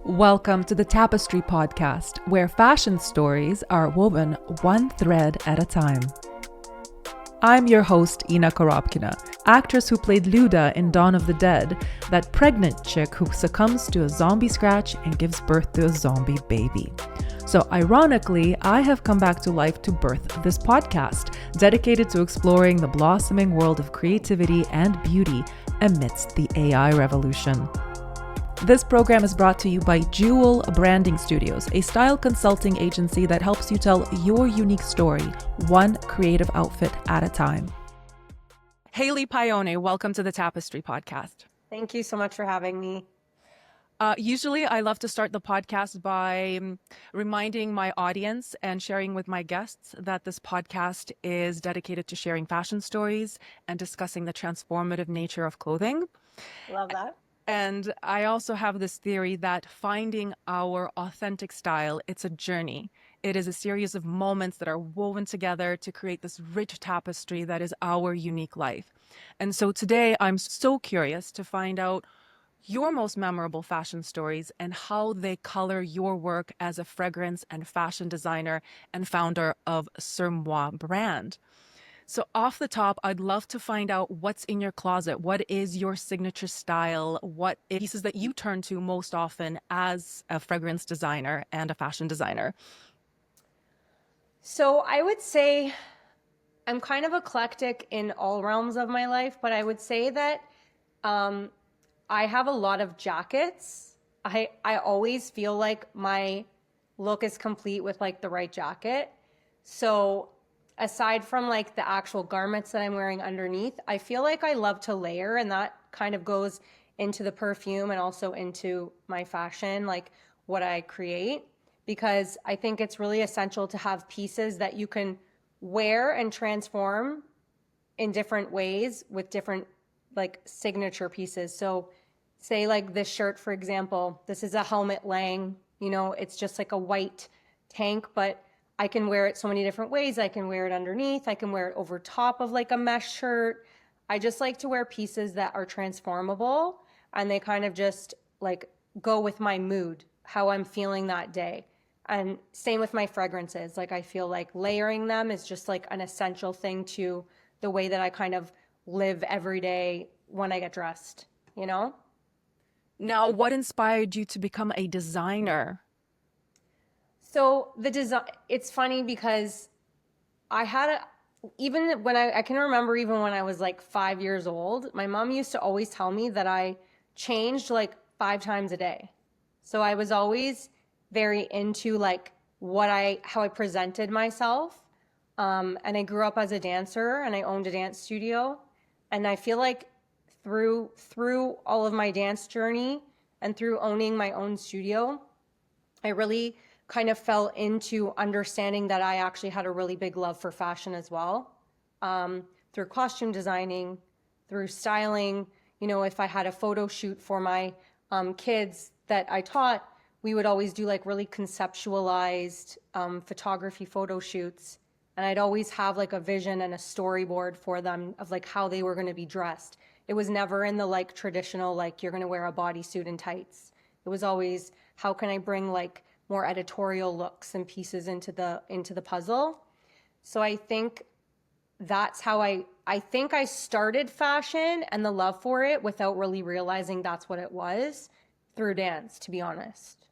Welcome to the Tapestry podcast, where fashion stories are woven one thread at a time. I'm your host, Ina Korobkina, actress who played Luda in Dawn of the Dead, that pregnant chick who succumbs to a zombie scratch and gives birth to a zombie baby. So ironically, I have come back to life to birth this podcast, dedicated to exploring the blossoming world of creativity and beauty amidst the AI revolution. This program is brought to you by Jewel Branding Studios, a style consulting agency that helps you tell your unique story, one creative outfit at a time. Hayley Paone, welcome to the Tapestry podcast. Thank you so much for having me. Usually, I love to start the podcast by reminding my audience and sharing with my guests that this podcast is dedicated to sharing fashion stories and discussing the transformative nature of clothing. Love that. And I also have this theory that finding our authentic style, it's a journey. It is a series of moments that are woven together to create this rich tapestry that is our unique life. And so today I'm so curious to find out your most memorable fashion stories and how they color your work as a fragrance and fashion designer and founder of SUR MOI brand. So off the top, I'd love to find out what's in your closet. What is your signature style? What pieces that you turn to most often as a fragrance designer and a fashion designer? So I would say I'm kind of eclectic in all realms of my life, but I would say that I have a lot of jackets. I always feel like my look is complete with like the right jacket. So aside from like the actual garments that I'm wearing underneath, I feel like I love to layer, and that kind of goes into the perfume and also into my fashion, like what I create, because I think it's really essential to have pieces that you can wear and transform in different ways with different like signature pieces. So say like this shirt, for example, this is a helmet Lang, it's just like a white tank, but I can wear it so many different ways. I can wear it underneath. I can wear it over top of like a mesh shirt. I just like to wear pieces that are transformable, and they kind of just like go with my mood, how I'm feeling that day. And same with my fragrances. Like I feel like layering them is just like an essential thing to the way that I kind of live every day when I get dressed, Now, what inspired you to become a designer? So the design, it's funny because even when I can remember even when I was like 5 years old, my mom used to always tell me that I changed like 5 times a day. So I was always very into like how I presented myself. And I grew up as a dancer and I owned a dance studio. And I feel like through all of my dance journey and through owning my own studio, I really kind of fell into understanding that I actually had a really big love for fashion as well. Through costume designing, through styling, if I had a photo shoot for my kids that I taught, we would always do like really conceptualized photography photo shoots. And I'd always have like a vision and a storyboard for them of like how they were going to be dressed. It was never in the like traditional, like you're going to wear a bodysuit and tights. It was always, how can I bring like more editorial looks and pieces into the puzzle. So I think that's how I think I started fashion and the love for it without really realizing that's what it was, through dance, to be honest.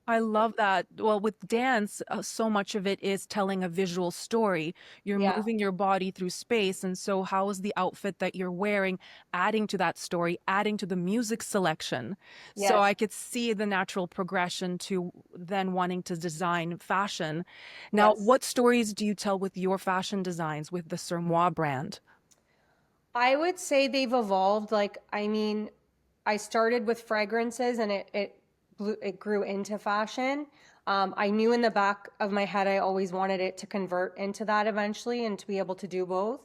I love that. Well, with dance, so much of it is telling a visual story. You're Yeah. moving your body through space. And so, how is the outfit that you're wearing adding to that story, adding to the music selection? So, Yes. I could see the natural progression to then wanting to design fashion. Now, Yes. what stories do you tell with your fashion designs with the SUR MOI brand? I would say they've evolved. Like, I mean, I started with fragrances and it grew into fashion. I knew in the back of my head I always wanted it to convert into that eventually and to be able to do both.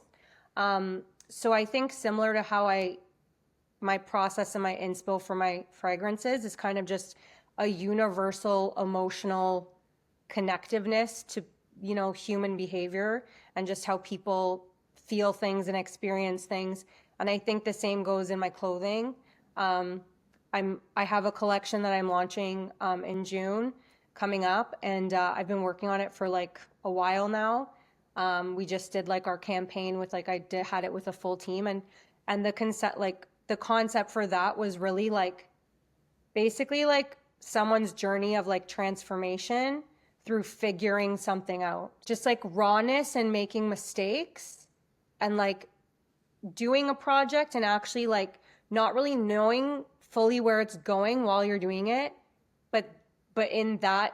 So I think similar to how my process and my inspo for my fragrances is kind of just a universal emotional connectiveness to, human behavior and just how people feel things and experience things. And I think the same goes in my clothing. I have a collection that I'm launching in June coming up, and I've been working on it for like a while now. We just did like our campaign with like had it with a full team, and the concept for that was really like basically like someone's journey of like transformation through figuring something out, just like rawness and making mistakes and like doing a project and actually like not really knowing fully where it's going while you're doing it, but in that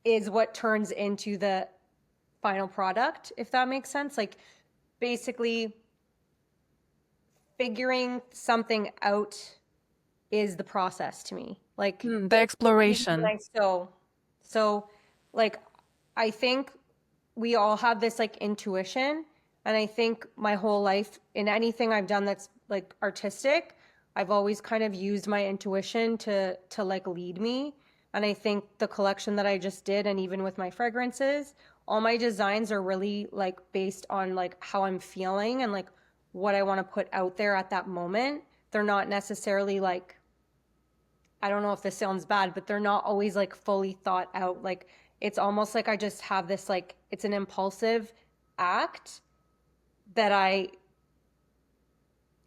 is what turns into the final product, if that makes sense. Like basically figuring something out is the process to me. Like The exploration. so like I think we all have this like intuition, and I think my whole life in anything I've done that's like artistic, I've always kind of used my intuition to like lead me. And I think the collection that I just did, and even with my fragrances, all my designs are really like based on like how I'm feeling and like what I want to put out there at that moment. They're not necessarily like, I don't know if this sounds bad, but they're not always like fully thought out. Like it's almost like I just have this like, it's an impulsive act that I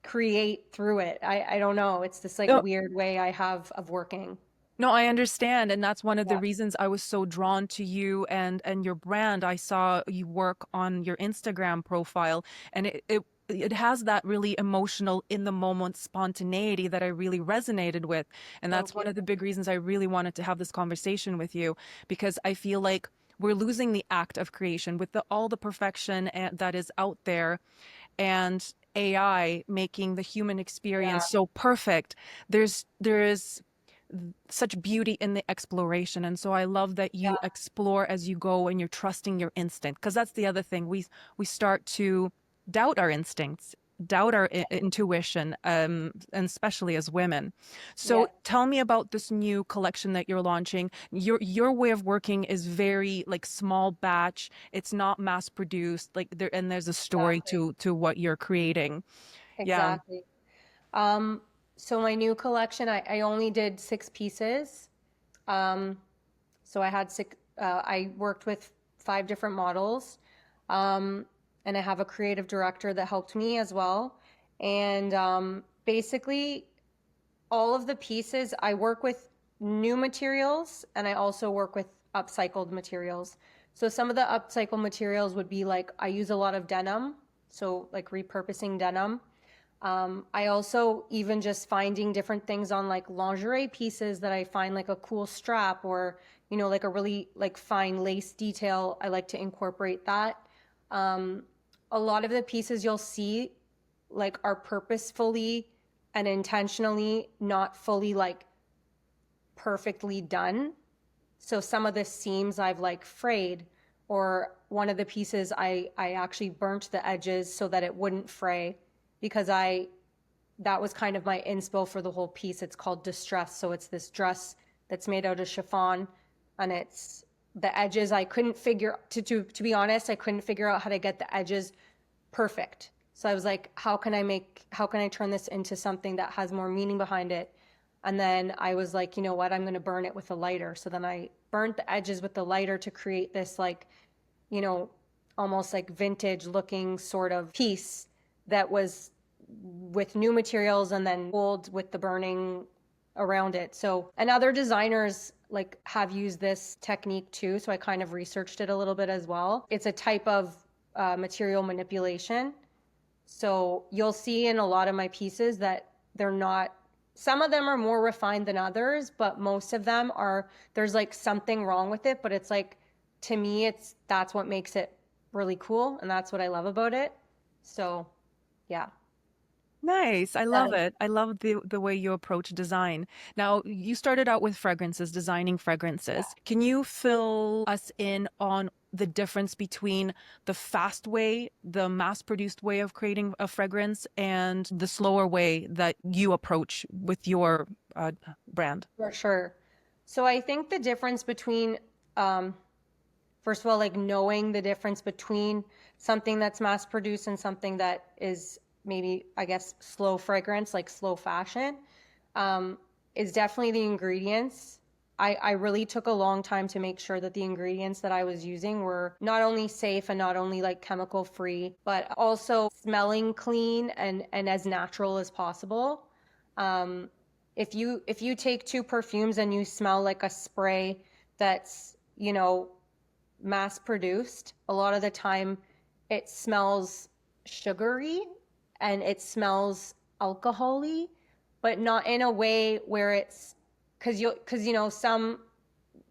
create through it. I don't know. It's this like No, weird way I have of working. no, I understand, and that's one of the Yeah. reasons I was so drawn to you and your brand. I saw you work on your Instagram profile, and it has that really emotional, in the moment spontaneity that I really resonated with, and that's Thank you. one of the big reasons I really wanted to have this conversation with you, because I feel like we're losing the act of creation with all the perfection that is out there, and AI making the human Yeah. experience so perfect. There is such beauty in the exploration, and so I love that you Yeah. explore as you go and you're trusting your instinct, because that's the other thing, we start to doubt our instincts, doubt our intuition, and especially as women. Yeah. So tell me about this new collection that you're launching. Your way of working is very like small batch, it's not mass produced, like there's a story Exactly. to what you're creating. Yeah. Exactly. Um, so my new collection, I only did 6 pieces. Um, so I had I worked with 5 different models. Um, and I have a creative director that helped me as well. And basically, all of the pieces, I work with new materials and I also work with upcycled materials. So some of the upcycled materials would be like, I use a lot of denim, so like repurposing denim. I also even just finding different things on like lingerie pieces that I find like a cool strap or, like a really like fine lace detail. I like to incorporate that. Um, a lot of the pieces you'll see like are purposefully and intentionally not fully like perfectly done. So some of the seams I've like frayed, or one of the pieces I actually burnt the edges so that it wouldn't fray, because that was kind of my inspo for the whole piece. It's called Distress. So it's this dress that's made out of chiffon, and it's the edges I couldn't figure to be honest, I couldn't figure out how to get the edges perfect. So I was like, how can I turn this into something that has more meaning behind it? And then I was like, you know what, I'm going to burn it with a lighter. So then I burnt the edges with the lighter to create this like, you know, almost like vintage looking sort of piece that was with new materials and then gold with the burning around it. So, and other designers like have used this technique too. So I kind of researched it a little bit as well. It's a type of material manipulation. So you'll see in a lot of my pieces that they're not, some of them are more refined than others, but most of them are, there's like something wrong with it, but it's like, to me, that's what makes it really cool. And that's what I love about it. So yeah. Nice. I love it. I love the way you approach design. Now, you started out with fragrances, designing fragrances. Can you fill us in on the difference between the fast way, the mass-produced way of creating a fragrance, and the slower way that you approach with your brand? For sure. So I think the difference between, first of all, like knowing the difference between something that's mass produced and something that is maybe, I guess, slow fragrance, like slow fashion, um, is definitely the ingredients. I really took a long time to make sure that the ingredients that I was using were not only safe and not only like chemical free, but also smelling clean and as natural as possible. Um, if you take two perfumes and you smell like a spray that's, mass produced, a lot of the time it smells sugary and it smells alcoholy, but not in a way where it's because some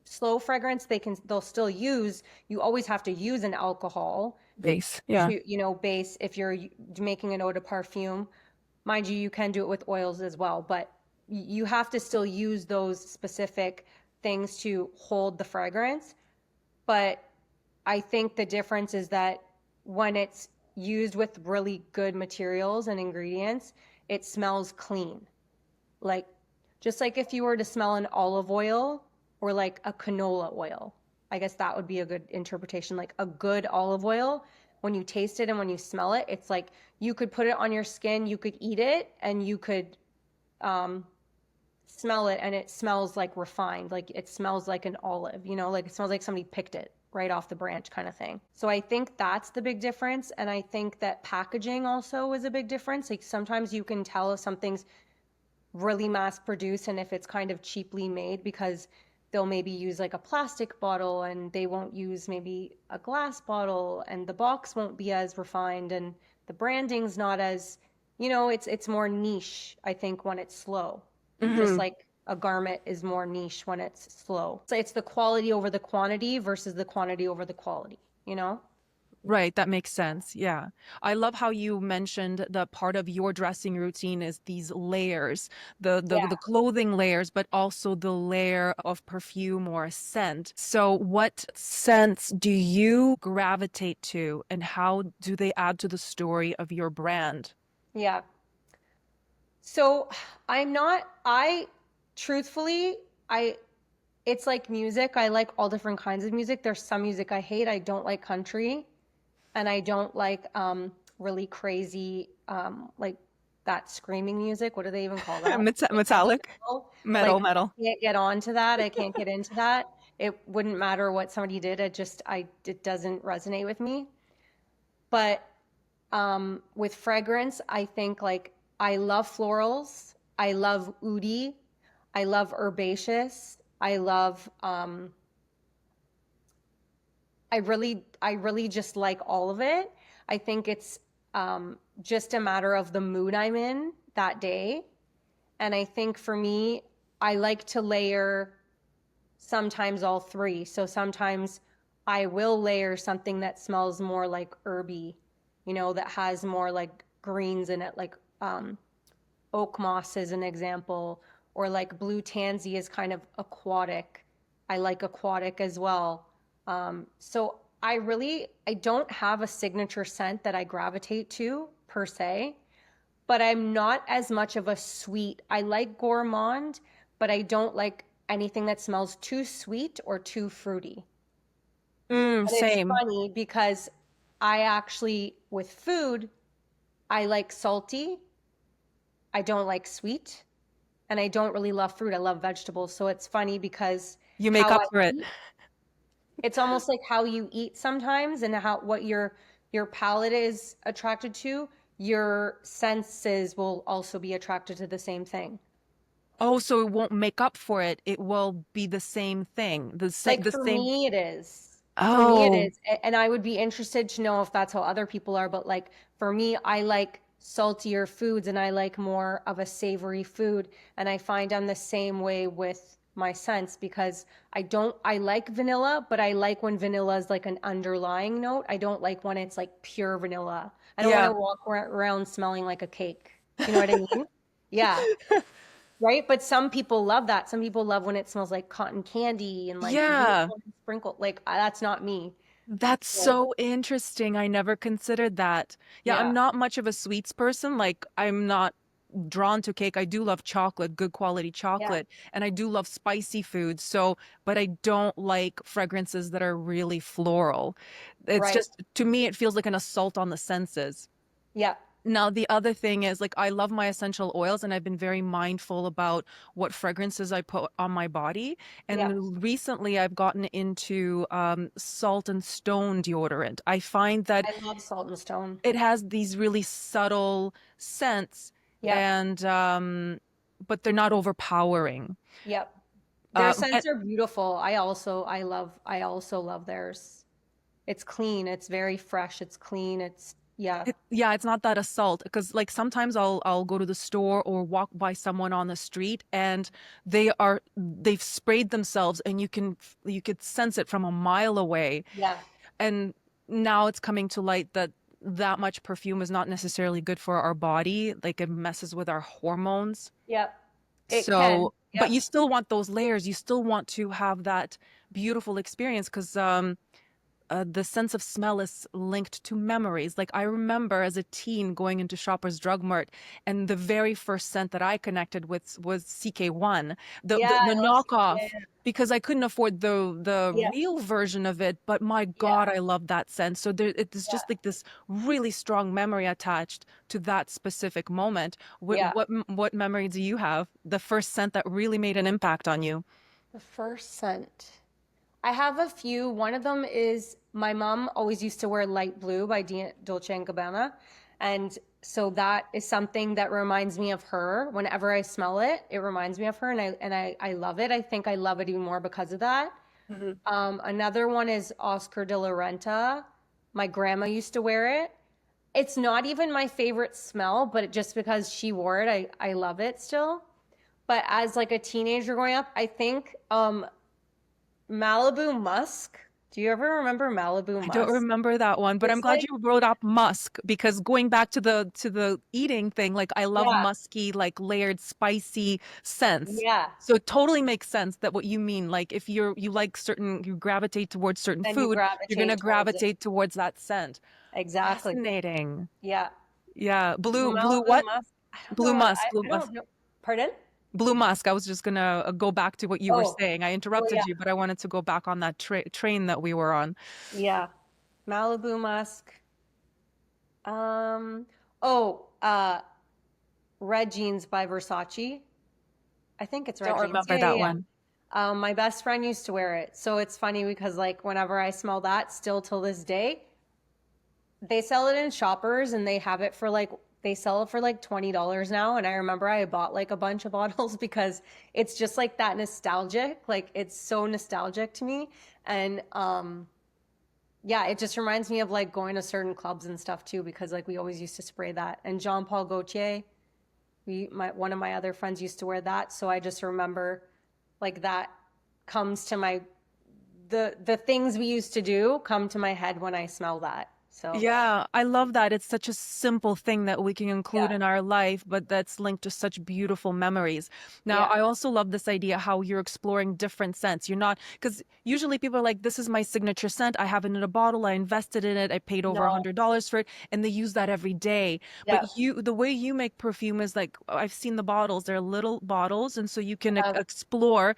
slow fragrance they'll still use, you always have to use an alcohol Base. Yeah. to, base if you're making an eau de parfum. Mind you, you can do it with oils as well, but you have to still use those specific things to hold the fragrance. But I think the difference is that when it's used with really good materials and ingredients, it smells clean. Like, just like if you were to smell an olive oil or like a canola oil, I guess that would be a good interpretation. Like a good olive oil, when you taste it and when you smell it, it's like you could put it on your skin, you could eat it, and you could um, smell it, and it smells like refined. Like it smells like an olive, like it smells like somebody picked it right off the branch kind of thing. So I think that's the big difference. And I think that packaging also is a big difference. Like sometimes you can tell if something's really mass produced and if it's kind of cheaply made because they'll maybe use like a plastic bottle and they won't use maybe a glass bottle, and the box won't be as refined and the branding's not as, it's more niche, I think, when it's slow. Just like a garment is more niche when it's slow. So it's the quality over the quantity versus the quantity over the quality, you know? Right, that makes sense. Yeah. I love how you mentioned the part of your dressing routine is these layers, Yeah. the clothing layers, but also the layer of perfume or scent. So what scents do you gravitate to and how do they add to the story of your brand? Yeah. So I truthfully, I it's like music. I like all different kinds of music. There's some music I hate. I don't like country, and I don't like really crazy like that screaming music. What do they even call that? Like heavy Metallic, metal. metal, Like metal. I can't get onto that. I can't get into that. It wouldn't matter what somebody did. It doesn't resonate with me. But with fragrance, I think like I love florals. I love oudi. I love herbaceous. I really just like all of it. I think it's just a matter of the mood I'm in that day. And I think for me, I like to layer sometimes all three. So sometimes I will layer something that smells more like herby, that has more like greens in it, like oak moss is an example, or like blue tansy is kind of aquatic. I like aquatic as well. So I don't have a signature scent that I gravitate to per se, but I'm not as much of a sweet. I like gourmand, but I don't like anything that smells too sweet or too fruity. But it's Same. funny because I actually, with food, I like salty. I don't like sweet, and I don't really love fruit. I love vegetables. So it's funny because You make how up I for it. eat, it's almost like how you eat sometimes and how what your palate is attracted to, your senses will also be attracted to the same thing. Oh, so it won't make up for it. It will be the same thing. Like The for same. me, it is. For me, it Oh, is. And I would be interested to know if that's how other people are. But like for me, I like saltier foods and I like more of a savory food. And I find I'm the same way with my scents because I like vanilla, but I like when vanilla is like an underlying note. I don't like when it's like pure vanilla. I don't want yeah. to walk around smelling like a cake. You know what I mean? Yeah. Right? But some people love that. Some people love when it smells like cotton candy and like Yeah. unicorn sprinkle. Like that's not me. That's So, so interesting. I never considered that. Yeah, I'm yeah. not much of a sweets person. Like, I'm not drawn to cake. I do love chocolate, good quality Yeah. chocolate, and I do love spicy food. So, but I don't like fragrances that are really floral. It's Right. just, to me, it feels like an assault on the senses. Yeah. Now, the other thing is like I love my essential oils and I've been very mindful about what fragrances I put on my body. Yeah, And recently I've gotten into salt and stone deodorant. I find that I love Salt and Stone. it has these really subtle scents Yep, and but they're not overpowering. yep. Their And scents are beautiful. I also love theirs. It's clean. It's very fresh. It's clean. Yeah, yeah, it's not that assault because like sometimes I'll go to the store or walk by someone on the street and they've sprayed themselves and you could sense it from a mile away. yeah, And now it's coming to light that that much perfume is not necessarily good for our body. Like it messes with our hormones. yep. It can. So, but Yep. you still want those layers. You still want to have that beautiful experience because the sense of smell is linked to memories. Like I remember as a teen going into Shoppers Drug Mart, and the very first scent that I connected with was CK1, Yeah, the I love knockoff, yeah, because I couldn't afford the yeah, real version of it. But my yeah, God, I love that scent. So there, it's yeah, just like this really strong memory attached to that specific moment. yeah. What memory do you have? The first scent that really made an impact on you? The first scent. I have a few. One of them is my mom always used to wear light blue by Dolce and Gabbana. And so that is something that reminds me of her. Whenever I smell it, it reminds me of her and I love it. I think I love it even more because of that. Mhm. Another one is Oscar de la Renta. My grandma used to wear it. It's not even my favorite smell, but just because she wore it, I love it still. But as like a teenager growing up, I think Malibu Musk. Do you ever remember Malibu I don't Musk? remember that one, but I'm It's glad like, you brought up musk because going back to the eating thing, like I love yeah, musky, like layered, spicy scents. yeah. So it totally makes sense that what you mean, like if you like certain, you gravitate towards certain Then you food, you're gonna gravitate towards it. gravitate towards that scent. Exactly. Fascinating. Yeah. Yeah, blue Malibu what? Musk. Blue musk, I don't know. Pardon? blue musk. I was just gonna go back to what you were Oh, saying. I oh interrupted yeah. you, but I wanted to go back on that train that we were on. Yeah. Malibu Musk. Um, oh, Red Jeans by Versace. I think it's Red Don't Jeans. remember Yeah, yeah, that yeah. one. My best friend used to wear it. So it's funny because like whenever I smell that, still till this day, they sell it in Shoppers and they sell it for like $20 now. And I remember I bought like a bunch of bottles because it's just like that nostalgic. Like it's so nostalgic to me. And yeah, it just reminds me of like going to certain clubs and stuff too, because like we always used to spray that. And Jean Paul Gaultier, one of my other friends used to wear that. So I just remember like that comes to my the things we used to do come to my head when I smell that. So Yeah, I love that. It's such a simple thing that we can include yeah, in our life, but that's linked to such beautiful memories. Now, yeah, I also love this idea how you're exploring different scents. You're not, because usually people are like, this is my signature scent. I have it in a bottle. I invested in it. I paid over no, $100 for it, and they use that every day. yeah, But the way you make perfume is like, I've seen the bottles. They're little bottles, and so you can uh, explore.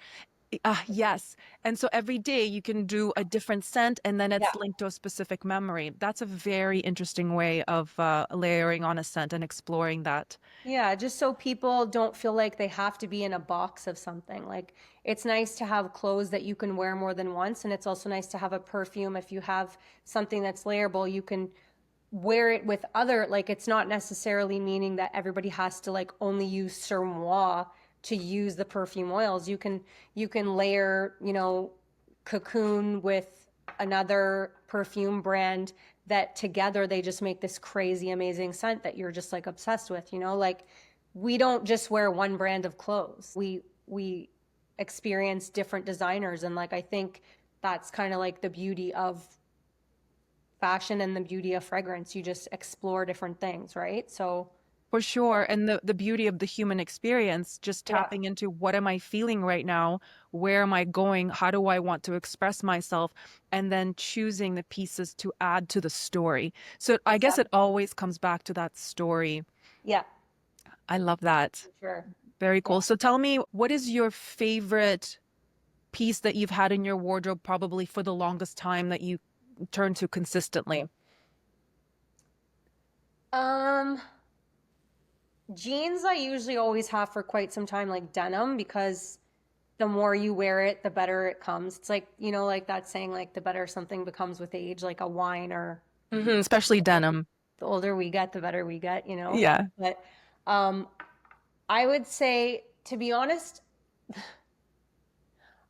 Yes. And so every day you can do a different scent and then yeah, it's linked to a specific memory. That's a very interesting way of layering on a scent and exploring that. yeah. Just so people don't feel like they have to be in a box of something. Like it's nice to have clothes that you can wear more than once, and it's also nice to have a perfume. If you have something that's layerable, you can wear it with other. Like it's not necessarily meaning that everybody has to like only use Sur Moi to use the perfume oils. You can layer, Cocoon with another perfume brand that together they just make this crazy amazing scent that you're just like obsessed with, like we don't just wear one brand of clothes. We experience different designers, and like I think that's kind of like the beauty of fashion and the beauty of fragrance. You just explore different things, right? So For sure. And the beauty of the human experience, just yeah, tapping into what am I feeling right now? Where am I going? How do I want to express myself? And then choosing the pieces to add to the story. So I guess it exactly. always comes back to that story. Yeah, I love that. for sure. Very Yeah. cool. So tell me, what is your favorite piece that you've had in your wardrobe probably for the longest time that you turn to consistently? Um, Jeans I usually always have for quite some time, like denim, because the more you wear it, the better it comes. It's like, like that saying, like the better something becomes with age, like a wine, or Especially denim. the older we get, the better we get, Yeah. But um, I would say, to be honest,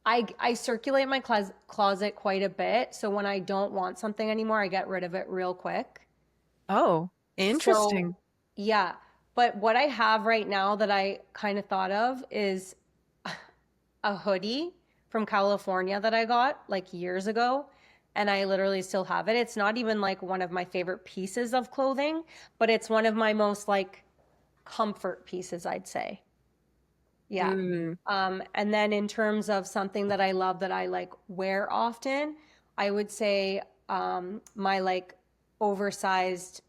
I circulate my closet quite a bit. So when I don't want something anymore, I get rid of it real quick. Oh, So interesting. yeah. But what I have right now that I kind of thought of is a hoodie from California that I got like years ago. And I literally still have it. It's not even like one of my favorite pieces of clothing, but it's one of my most like comfort pieces, I'd say. Yeah. Mm. And then in terms of something that I love that I like wear often, I would say my like oversized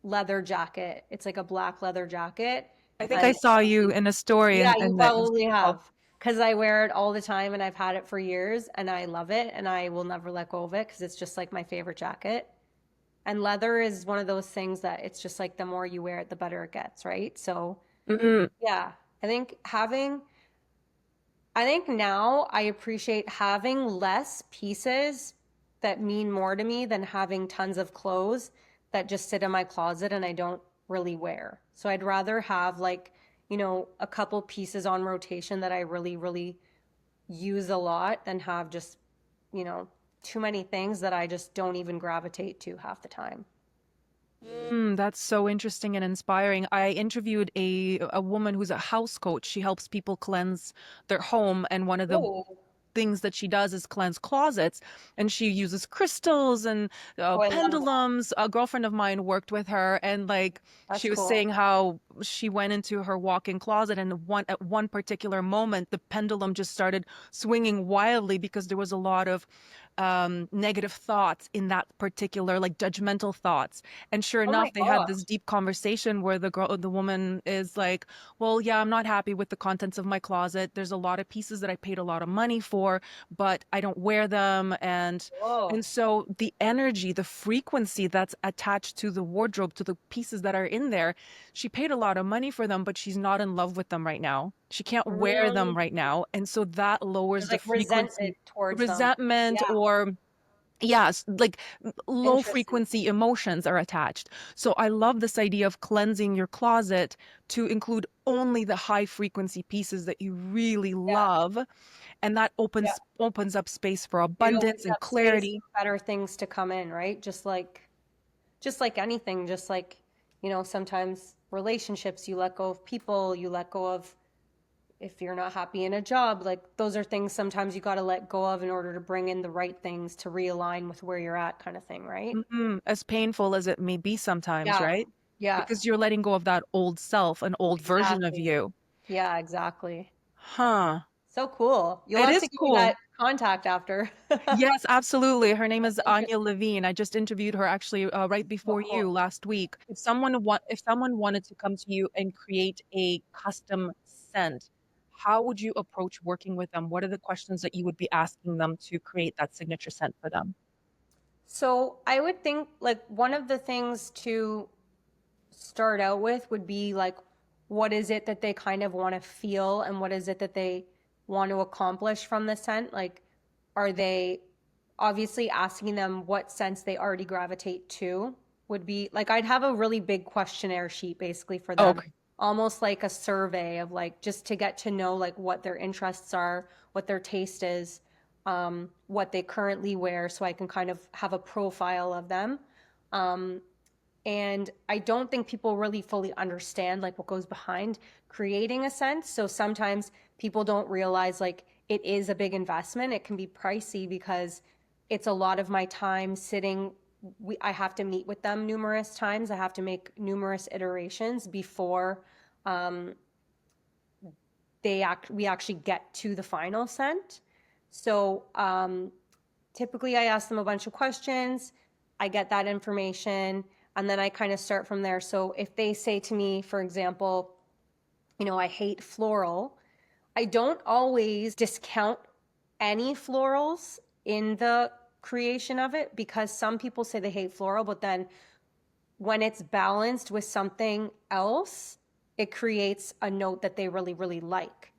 leather jacket. It's like a black leather jacket. I think I And saw you in a story yeah, you and that probably oh, have. Because I wear it all the time and I've had it for years and I love it and I will never let go of it because it's just like my favorite jacket. And leather is one of those things that it's just like the more you wear it, the better it gets, right? So mm, yeah, I think I think now I appreciate having less pieces that mean more to me than having tons of clothes that just sit in my closet and I don't really wear. So I'd rather have like, a couple pieces on rotation that I really, really use a lot than have just, you know, too many things that I just don't even gravitate to half the time. that's so interesting and inspiring. I interviewed a woman who's a house coach. She helps people cleanse their home, and one of the Oh, things that she does is cleanse closets, and she uses crystals and oh, I love that. pendulums. A girlfriend of mine worked with her, and like That's she was cool. saying how she went into her walk-in closet, and at one particular moment the pendulum just started swinging wildly because there was a lot of negative thoughts in that particular, like judgmental thoughts. And sure Oh my enough, they had gosh. this deep conversation where the woman is like, well, yeah, I'm not happy with the contents of my closet. There's a lot of pieces that I paid a lot of money for, but I don't wear them. And Whoa. so the energy, the frequency that's attached to the wardrobe, to the pieces that are in there, she paid a lot of money for them, but she's not in love with them right now. She can't wear them Mm, right now. And so that lowers there's the like frequency, resentment towards them. resentment, Yeah, or yes, like low interesting. frequency emotions are attached. So I love this idea of cleansing your closet to include only the high frequency pieces that you really Yeah, love. And that yeah. opens up space for It abundance opens and up space clarity. for better things to come in, right? Just like anything, just like, sometimes relationships, you let go of people, you let go of if you're not happy in a job, like those are things sometimes you got to let go of in order to bring in the right things to realign with where you're at kind of thing, right? As painful as it may be sometimes, Yeah. right? Yeah, Because you're letting go of that old self, an old version of exactly. you. Yeah, exactly. Huh. So cool. You'll It have is to give me cool. that contact after. Yes, absolutely. Her name is Anya Interesting. Levine. I just interviewed her actually right Oh, before cool. you last week. If someone wanted to come to you and create a custom scent, how would you approach working with them? What are the questions that you would be asking them to create that signature scent for them? So I would think like one of the things to start out with would be like, what is it that they kind of want to feel and what is it that they want to accomplish from the scent? Like, are they obviously asking them what sense they already gravitate to would be like, I'd have a really big questionnaire sheet basically for them, Okay. almost like a survey of like, just to get to know like what their interests are, what their taste is, what they currently wear, so I can kind of have a profile of them. Um, and I don't think people really fully understand like what goes behind creating a scent. So sometimes people don't realize like it is a big investment. It can be pricey because it's a lot of my time sitting. I have to meet with them numerous times. I have to make numerous iterations before um, we actually get to the final scent. So typically I ask them a bunch of questions. I get that information and then I kind of start from there. So if they say to me, for example, I hate floral, I don't always discount any florals in the creation of it because some people say they hate floral, but then when it's balanced with something else, it creates a note that they really, really like.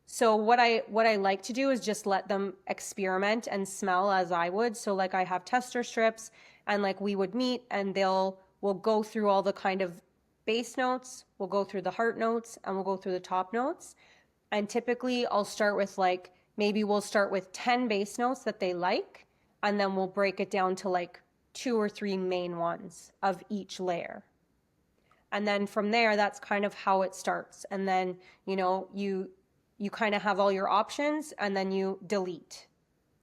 So what I like to do is just let them experiment and smell as I would. So like I have tester strips, and like we would meet, and we'll go through all the kind of base notes, we'll go through the heart notes, and we'll go through the top notes. And typically I'll start with like, maybe we'll start with 10 base notes that they like, and then we'll break it down to like 2 or 3 main ones of each layer. And then from there, that's kind of how it starts. And then, you kind of have all your options, and then you delete.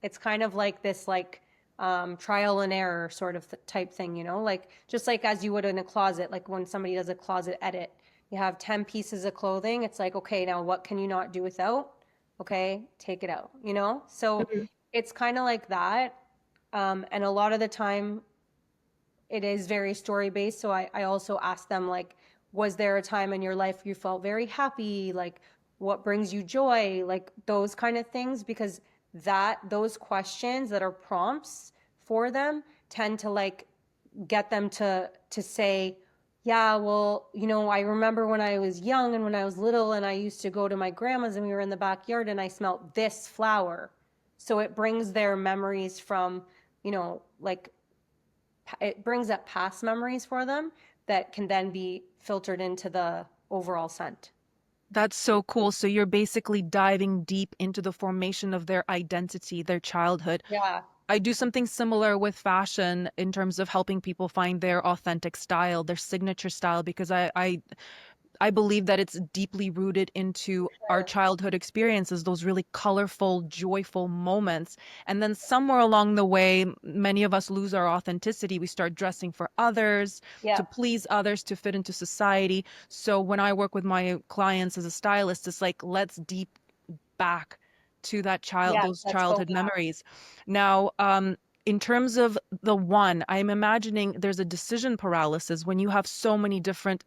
It's kind of like this like trial and error sort of type thing, like just like as you would in a closet, like when somebody does a closet edit, you have 10 pieces of clothing. It's like, okay, now what can you not do without? Okay, take it out, So it's kind of like that. And a lot of the time it is very story based. So I also ask them, like, was there a time in your life you felt very happy? Like, what brings you joy? Like those kind of things, because those questions that are prompts for them tend to like get them to say, yeah, well, I remember when I was young and when I was little and I used to go to my grandma's and we were in the backyard and I smelled this flower. So it brings their memories from, like it brings up past memories for them that can then be filtered into the overall scent. That's so cool. So you're basically diving deep into the formation of their identity, their childhood. Yeah. I do something similar with fashion in terms of helping people find their authentic style, their signature style, because I believe that it's deeply rooted into our Sure. childhood experiences, those really colorful, joyful moments. And then somewhere along the way, many of us lose our authenticity. We start dressing for others, Yeah. to please others, to fit into society. So when I work with my clients as a stylist, it's like, let's deep back to Yeah. those Let's go childhood back. memories. Now, in terms of the one, I'm imagining there's a decision paralysis when you have so many different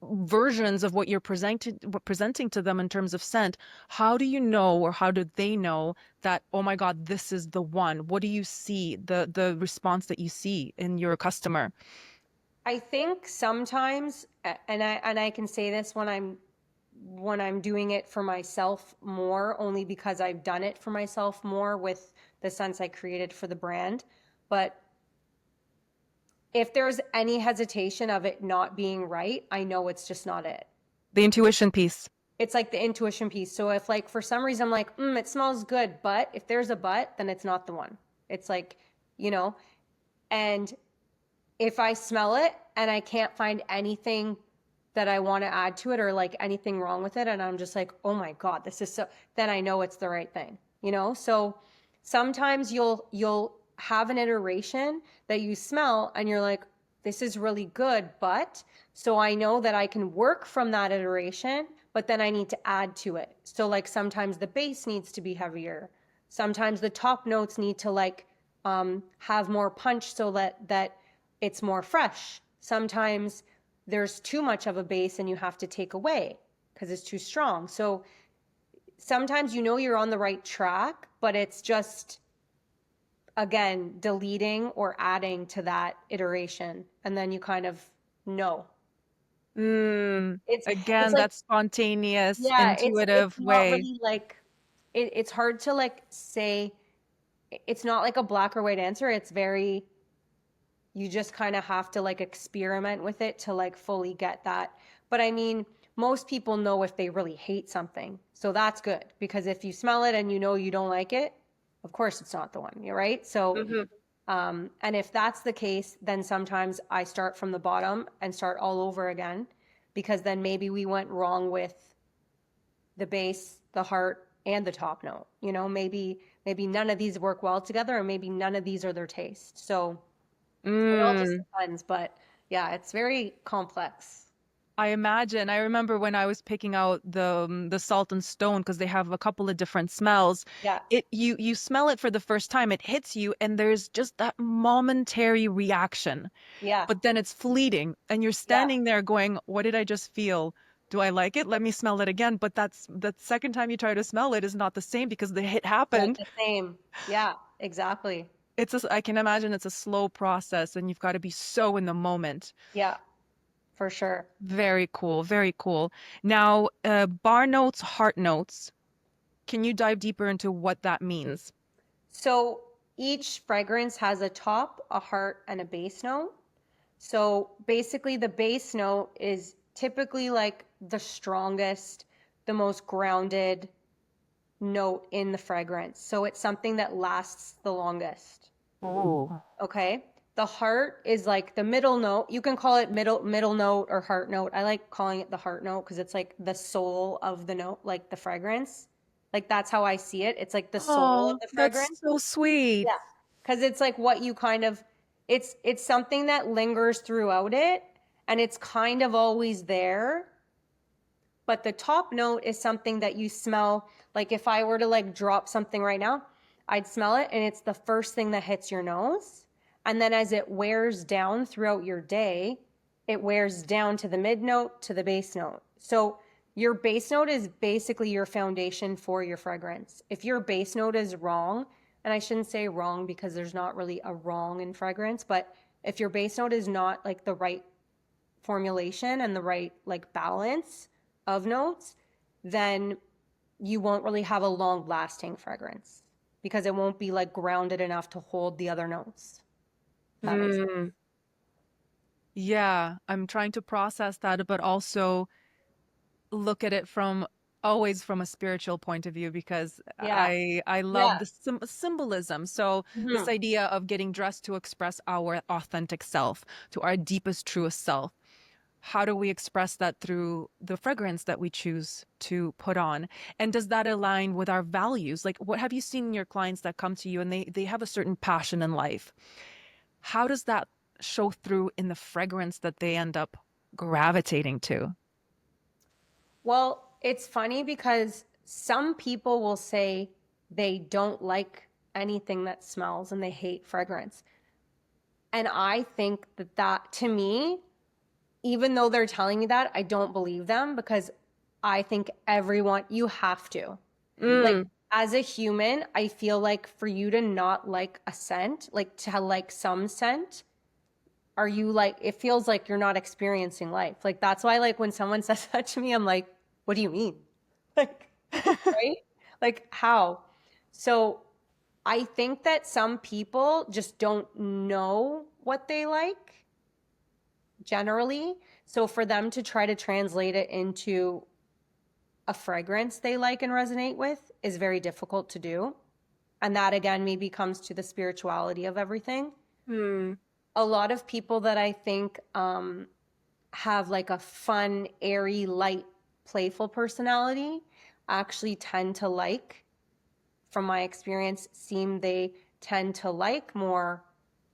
versions of what you're presenting to them in terms of scent. How do you know, or how do they know that, oh my God, this is the one? What do you see, the response that you see in your customer? I think sometimes, and I can say this when I'm doing it for myself more, only because I've done it for myself more with the scents I created for the brand. But if there's any hesitation of it not being right, I know it's just not it. The intuition piece. It's like the intuition piece. So if like for some reason I'm like, it smells good, but if there's a but, then it's not the one. It's like, you know, and if I smell it and I can't find anything that I want to add to it or like anything wrong with it, and I'm just like, oh my God, this is so, then I know it's the right thing. So sometimes you'll have an iteration that you smell and you're like, this is really good, but so I know that I can work from that iteration, but then I need to add to it. So like sometimes the base needs to be heavier. Sometimes the top notes need to like have more punch so that it's more fresh. Sometimes there's too much of a base and you have to take away because it's too strong. So sometimes you're on the right track, but it's just, again, deleting or adding to that iteration. And then you kind of know. It's Again, like, that spontaneous, yeah, it's intuitive not way. really like, it's hard to like say, it's not like a black or white answer. It's very, you just kind of have to like experiment with it to like fully get that. But I mean, most people know if they really hate something. So that's good, because if you smell it and you don't like it, of course it's not the one, you're right. So, Mhm. and if that's the case, then sometimes I start from the bottom and start all over again, because then maybe we went wrong with the base, the heart, and the top note. Maybe none of these work well together, or maybe none of these are their taste. So it all just Mm. depends, but yeah, it's very complex. I imagine. I remember when I was picking out the salt and stone, because they have a couple of different smells. Yeah, You smell it for the first time, it hits you, and there's just that momentary reaction, yeah, but then it's fleeting, and you're yeah. standing there going, "What did I just feel? Do I like it? Let me smell it again." But that's the second time you try to smell it is not the same because the hit Like happened. the same. Yeah, exactly. I can imagine it's a slow process, and you've got to be so in the moment. Yeah. for sure. Very cool. Very cool. Now, bar notes, heart notes. Can you dive deeper into what that means? So each fragrance has a top, a heart, and a base note. So basically, the base note is typically like the strongest, the most grounded note in the fragrance. So it's something that lasts the longest. Oh. Okay. The heart is like the middle note. You can call it middle note or heart note. I like calling it the heart note because it's like the soul of the note, like the fragrance. Like that's how I see it. It's like the soul of Oh, the that's fragrance. so sweet. Yeah. Because it's like what you kind of it's something that lingers throughout it and it's kind of always there. But the top note is something that you smell. Like if I were to like drop something right now, I'd smell it and it's the first thing that hits your nose. And then as it wears down throughout your day, it wears down to the mid note to the base note. So your base note is basically your foundation for your fragrance. If your base note is wrong, and I shouldn't say wrong because there's not really a wrong in fragrance, but if your base note is not like the right formulation and the right like balance of notes, then you won't really have a long lasting fragrance because it won't be like grounded enough to hold the other notes. That makes sense. Mm, yeah, I'm trying to process that, but also look at it from always from a spiritual point of view because Yeah. I love Yeah. the symbolism. So this Hmm. idea of getting dressed to express our authentic self, to our deepest, truest self. How do we express that through the fragrance that we choose to put on? And does that align with our values? Like what have you seen in your clients that come to you and they have a certain passion in life? How does that show through in the fragrance that they end up gravitating to? Well, it's funny because some people will say they don't like anything that smells and they hate fragrance. And I think that that to me, even though they're telling me that, I don't believe them because I think everyone, you have to. Like, Mm, as a human, I feel like for you to not like a scent, like to like some scent, are you like, it feels like you're not experiencing life. Like, that's why, like, when someone says that to me, I'm like, what do you mean? Like, right? Like, how? So, I think that some people just don't know what they like generally. So for them to try to translate it into a fragrance they like and resonate with is very difficult to do. And that again maybe comes to the spirituality of everything. mm, A lot of people that I think have like a fun, airy, light, playful personality actually tend to like, from my experience, seem they tend to like more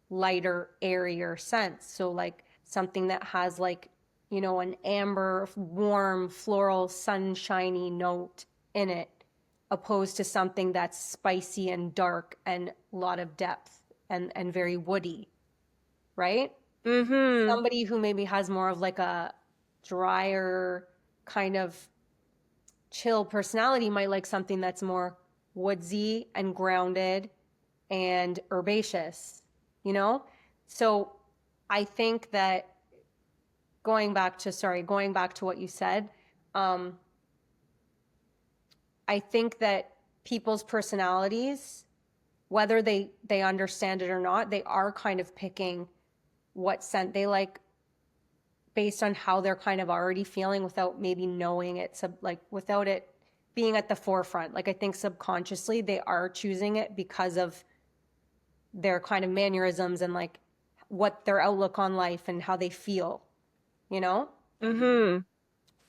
lighter, airier scents. So like something that has like, you know, an amber, warm, floral, sunshiny note in it, opposed to something that's spicy and dark and a lot of depth and very woody, right? mm-hmm. Somebody who maybe has more of like a drier kind of chill personality might like something that's more woodsy and grounded and herbaceous, you know? So I think that going back to what you said, um, I think that people's personalities, whether they understand it or not, they are kind of picking what scent they like based on how they're kind of already feeling without maybe knowing it, like without it being at the forefront. Like I think subconsciously they are choosing it because of their kind of mannerisms and like what their outlook on life and how they feel, you know? Mm-hmm.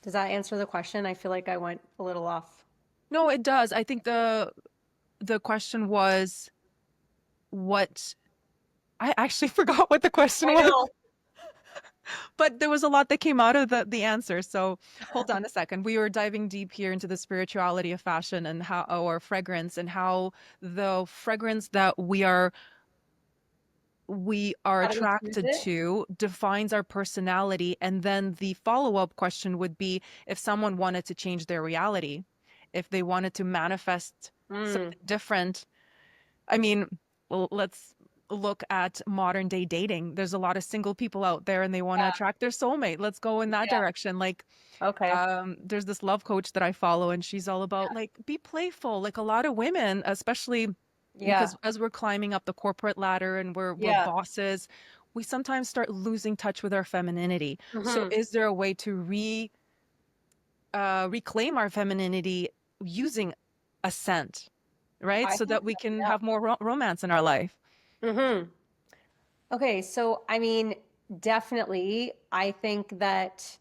Does that answer the question? I feel like I went a little off. No, it does. I think the question was what I actually forgot what the question I was, know. but there was a lot that came out of the answer. So hold on a second. We were diving deep here into the spirituality of fashion and how or fragrance and how the fragrance that we are How do we choose attracted it? to defines our personality. And then the follow-up question would be if someone wanted to change their reality, if they wanted to manifest Mm, something different. I mean, well, let's look at modern day dating, there's a lot of single people out there and they want to Yeah. attract their soulmate. Let's go in that Yeah. direction. Like, Okay. there's this love coach that I follow, and she's all about Yeah. like be playful. Like a lot of women, especially Yeah. because as we're climbing up the corporate ladder and we're Yeah. bosses, we sometimes start losing touch with our femininity. So Hmm. is there a way to reclaim our femininity using a scent, right? I So think that we so. can Yeah. have more romance in our life. Hmm. Okay, so I mean, definitely, I think that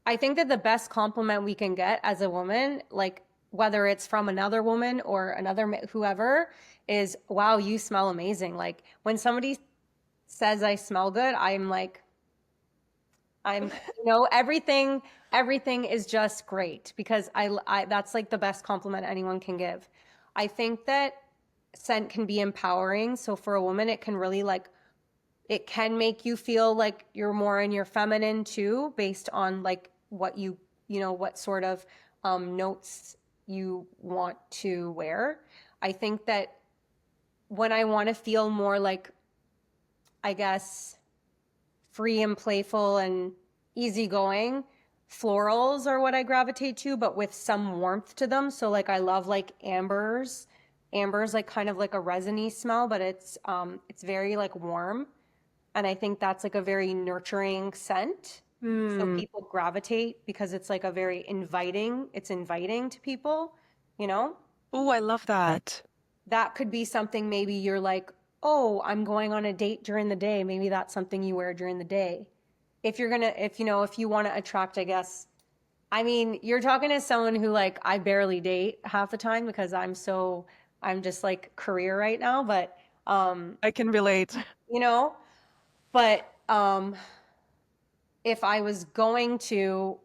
the best compliment we can get as a woman, like whether it's from another woman or whoever, is wow, you smell amazing. Like when somebody says I smell good, I'm like, everything is just great because that's like the best compliment anyone can give. I think that scent can be empowering. So for a woman, it can really like it can make you feel like you're more in your feminine too, based on like what what sort of notes you want to wear. I think that when I want to feel more like, I guess, free and playful and easygoing, florals are what I gravitate to, but with some warmth to them. So like I love like ambers. Amber's like kind of like a resiny smell, but it's very like warm. And I think that's like a very nurturing scent. So Hmm. people gravitate because it's like a very it's inviting to people, you know? Oh, I love that. That could be something maybe you're like, oh, I'm going on a date during the day. Maybe that's something you wear during the day. If you want to attract, I guess, I mean, you're talking to someone who like I barely date half the time because I'm just like career right now, but um, I can relate. you know, but if I was going to,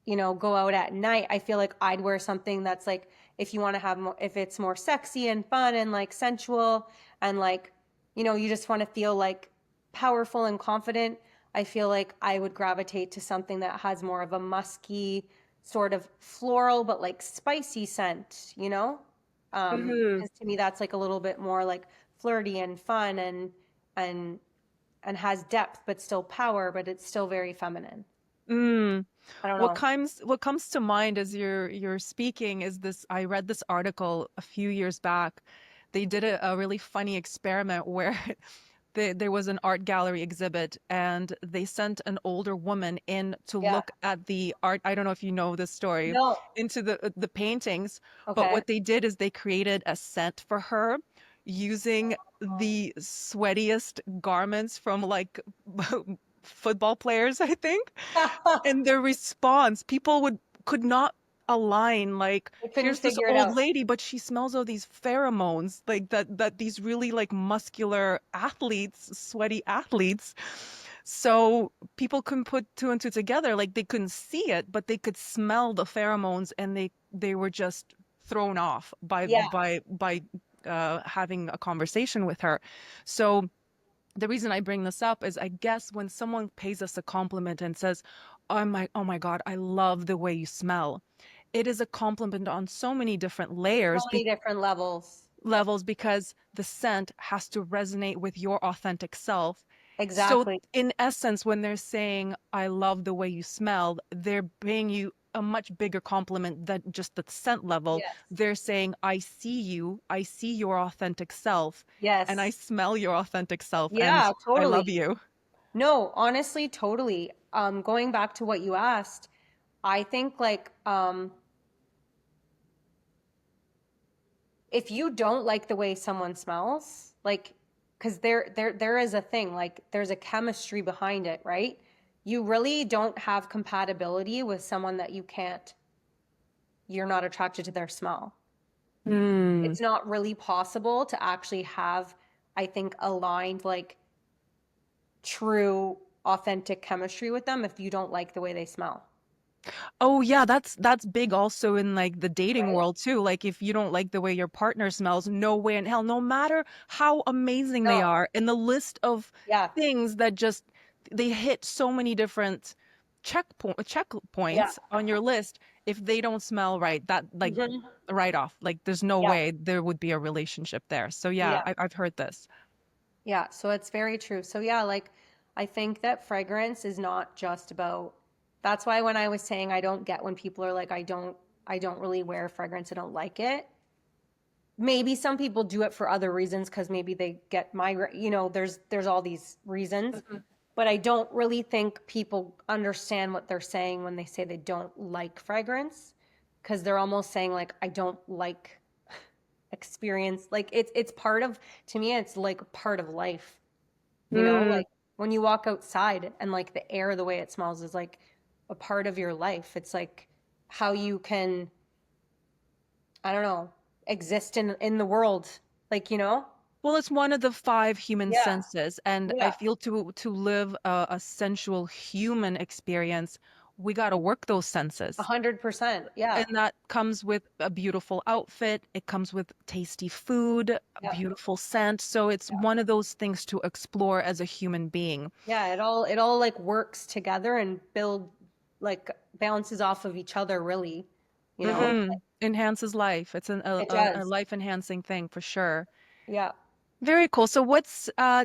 go out at night, I feel like I'd wear something that's like, if you want to have more, if it's more sexy and fun and like sensual and like, you just want to feel like powerful and confident. I feel like I would gravitate to something that has more of a musky, sort of floral, but like spicy scent, Hmm. because to me, that's like a little bit more like flirty and fun and, and has depth, but still power, but it's still very feminine. Mm. I don't know. What comes to mind as you're speaking is this. I read this article a few years back. They did a really funny experiment where there was an art gallery exhibit and they sent an older woman in to Yeah. look at the art. I don't know if you know this story, No. into the paintings, but Okay. what they did is they created a scent for her using the sweatiest garments from like football players, I think. I And their response, people would could not align like couldn't here's this figure it old out. lady but she smells all these pheromones like that these really like muscular athletes, sweaty athletes. So people couldn't put two and two together, like they couldn't see it but they could smell the pheromones and they were just thrown off by Yeah. having a conversation with her. So the reason I bring this up is I guess when someone pays us a compliment and says, oh my God, I love the way you smell. It is a compliment on so many different So layers, many different levels. levels, because the scent has to resonate with your authentic self. So Exactly. in essence, when they're saying, I love the way you smell, they're paying you a much bigger compliment than just the scent level. Yes. They're saying, I see you, I see your authentic self, and I Yes. smell your authentic self, and Yeah, I love totally. you. No, honestly, totally. Going back to what you asked, I think like if you don't like the way someone smells, like, because there is a thing, like there's a chemistry behind it, right? You really don't have compatibility with someone that you're not attracted to their smell. Hmm. It's not really possible to actually have, I think, aligned, like true, authentic chemistry with them if you don't like the way they smell, Oh yeah, that's big also in like the dating right? world too. Like if you don't like the way your partner smells, no way in hell, no matter how amazing they No, are, and the list of yeah, things that just they hit so many different yeah, checkpoints on your list. If they don't smell right, that like hmm, right off, like there's no yeah, way there would be a relationship there. So yeah, yeah. I've heard this. Yeah, so it's very true. So yeah, like I think that fragrance is not just about that's why when I was saying I don't get when people are like I don't really wear fragrance, I don't like it. Maybe some people do it for other reasons because maybe they get migraine, there's all these reasons. Mhm. But I don't really think people understand what they're saying when they say they don't like fragrance because they're almost saying like I don't like experience like it's part of to me it's like part of life, Mm, like when you walk outside and like the air the way it smells is like a part of your life. It's like how you can, I don't know, exist in the world, like well, it's one of the five human yeah, senses, and I yeah, feel to live a sensual human experience, we got to work those senses. 100%, yeah, And that comes with a beautiful outfit. It comes with tasty food, a yeah, beautiful scent. So it's one of those things to explore as a human being. yeah, it all like works together and like balances off of each other really, you know Enhances life. It's it a does, life enhancing thing for sure. yeah. Very cool. So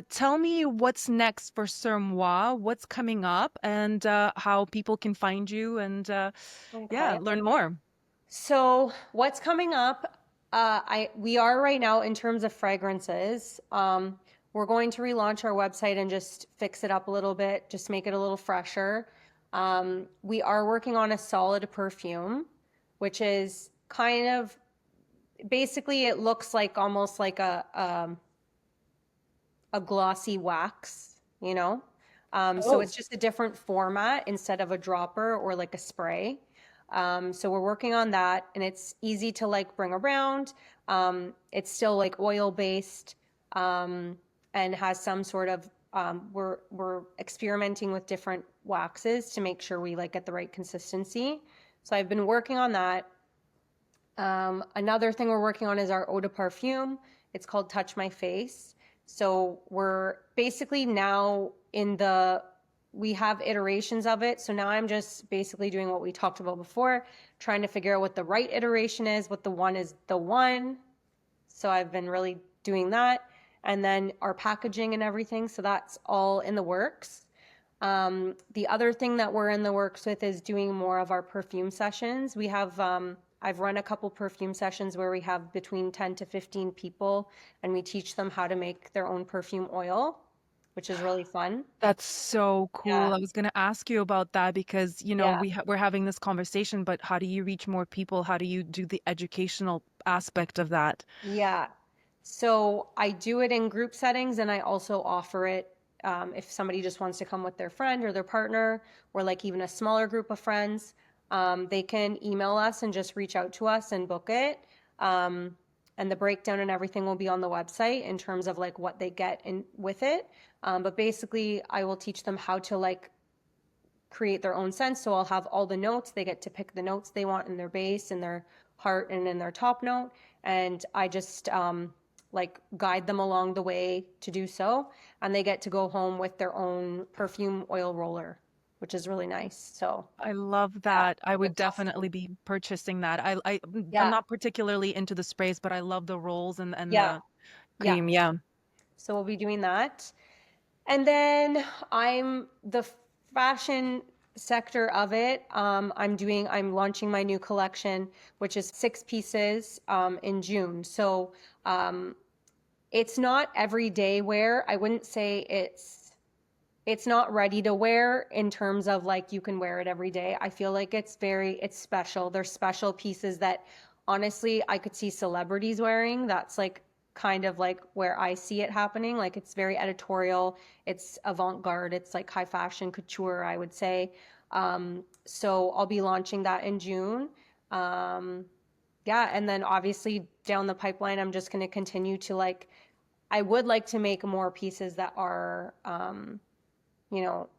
tell me what's next for SUR MOI, what's coming up, and how people can find you and yeah, Okay. learn more. So what's coming up? We are right now in terms of fragrances. We're going to relaunch our website and just fix it up a little bit, just make it a little fresher. We are working on a solid perfume, which is kind of basically it looks like almost like a glossy wax, you know? So Oh. it's just a different format instead of a dropper or like a spray. So we're working on that and it's easy to like bring around. It's still like oil based and has some sort of we're experimenting with different waxes to make sure we like get the right consistency. So I've been working on that. Another thing we're working on is our eau de parfum. It's called Touch My Face. So we're basically now we have iterations of it. So now I'm just basically doing what we talked about before, trying to figure out what the right iteration is, what the one is the one. So I've been really doing that. And then our packaging and everything. So that's all in the works. The other thing that we're in the works with is doing more of our perfume sessions. I've run a couple perfume sessions where we have between 10 to 15 people and we teach them how to make their own perfume oil, which is really fun. That's so Yeah, cool. I was going to ask you about that because, yeah, we're having this conversation, but how do you reach more people? How do you do the educational aspect of that? yeah. So I do it in group settings and I also offer it if somebody just wants to come with their friend or their partner or like even a smaller group of friends. They can email us and just reach out to us and book it. Um, and the breakdown and everything will be on the website in terms of like what they get in with it. But basically, I will teach them how to like create their own scents. So I'll have all the notes. They get to pick the notes they want in their base, in their heart, and in their top note. And I just like guide them along the way to do so. And they get to go home with their own perfume oil roller, which is really nice. So I love yeah, that. I like would a custom. definitely be purchasing that. I'm Yeah, not particularly into the sprays, but I love the rolls and yeah, the yeah. cream. Yeah. So we'll be doing that. And then I'm the fashion sector of it. I'm launching my new collection, which is 6 pieces in June. So um, it's not everyday wear. I wouldn't say it's not ready to wear in terms of like you can wear it every day. I feel like it's special. There's special pieces that honestly I could see celebrities wearing. That's like kind of like where I see it happening. Like it's very editorial, it's avant-garde, it's like high fashion couture, I would say. So I'll be launching that in June. Um, yeah, and then obviously down the pipeline, I'm just going to continue to like I would like to make more pieces that are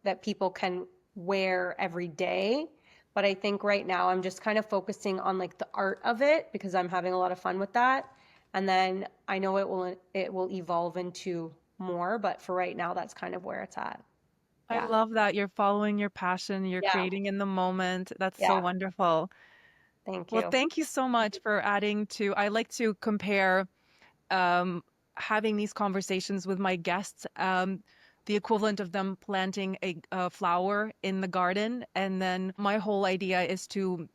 that people can wear every day. But I think right now I'm just kind of focusing on like the art of it because I'm having a lot of fun with that. And then I know it will evolve into more, but for right now that's kind of where it's at. I Yeah. love that you're following your passion, you're Yeah. creating in the moment. That's so Yeah. wonderful. Thank Well, you. thank you so much for adding to, I like to compare. Um, having these conversations with my guests, the equivalent of them planting a flower in the garden. And then my whole idea is to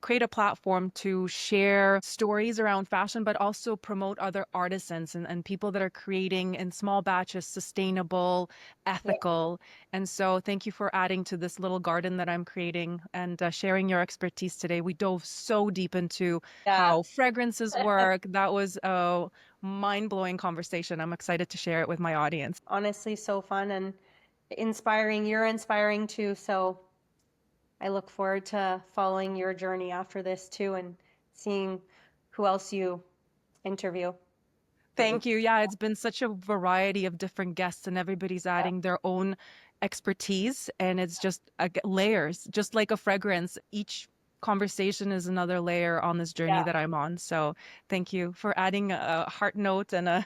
create a platform to share stories around fashion, but also promote other artisans and people that are creating in small batches, sustainable, ethical. And so thank you for adding to this little garden that I'm creating and sharing your expertise today. We dove so deep into Yeah. how fragrances work. That was a mind-blowing conversation. I'm excited to share it with my audience. Honestly, so fun and inspiring. You're inspiring too. So I look forward to following your journey after this too and seeing who else you interview. Thank you. Yeah, it's been such a variety of different guests, and everybody's adding their own expertise, and it's just layers, just like a fragrance. Each conversation is another layer on this journey Yeah. that I'm on. So thank you for adding a heart note and a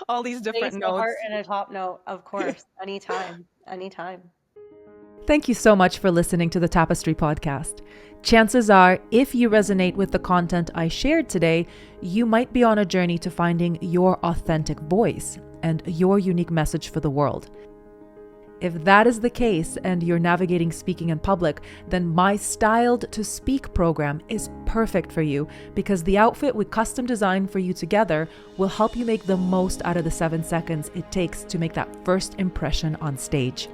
all these different Place, a heart, notes. and a top note, of course. Anytime. Anytime. Thank you so much for listening to the Tapestry podcast. Chances are, if you resonate with the content I shared today, you might be on a journey to finding your authentic voice and your unique message for the world. If that is the case and you're navigating speaking in public, then my Styled to Speak program is perfect for you because the outfit we custom designed for you together will help you make the most out of the 7 seconds it takes to make that first impression on stage.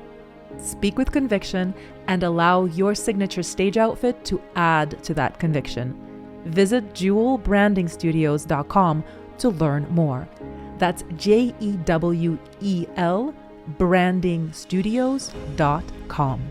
Speak with conviction and allow your signature stage outfit to add to that conviction. Visit jewelbrandingstudios.com to learn more. That's JEWEL brandingstudios.com.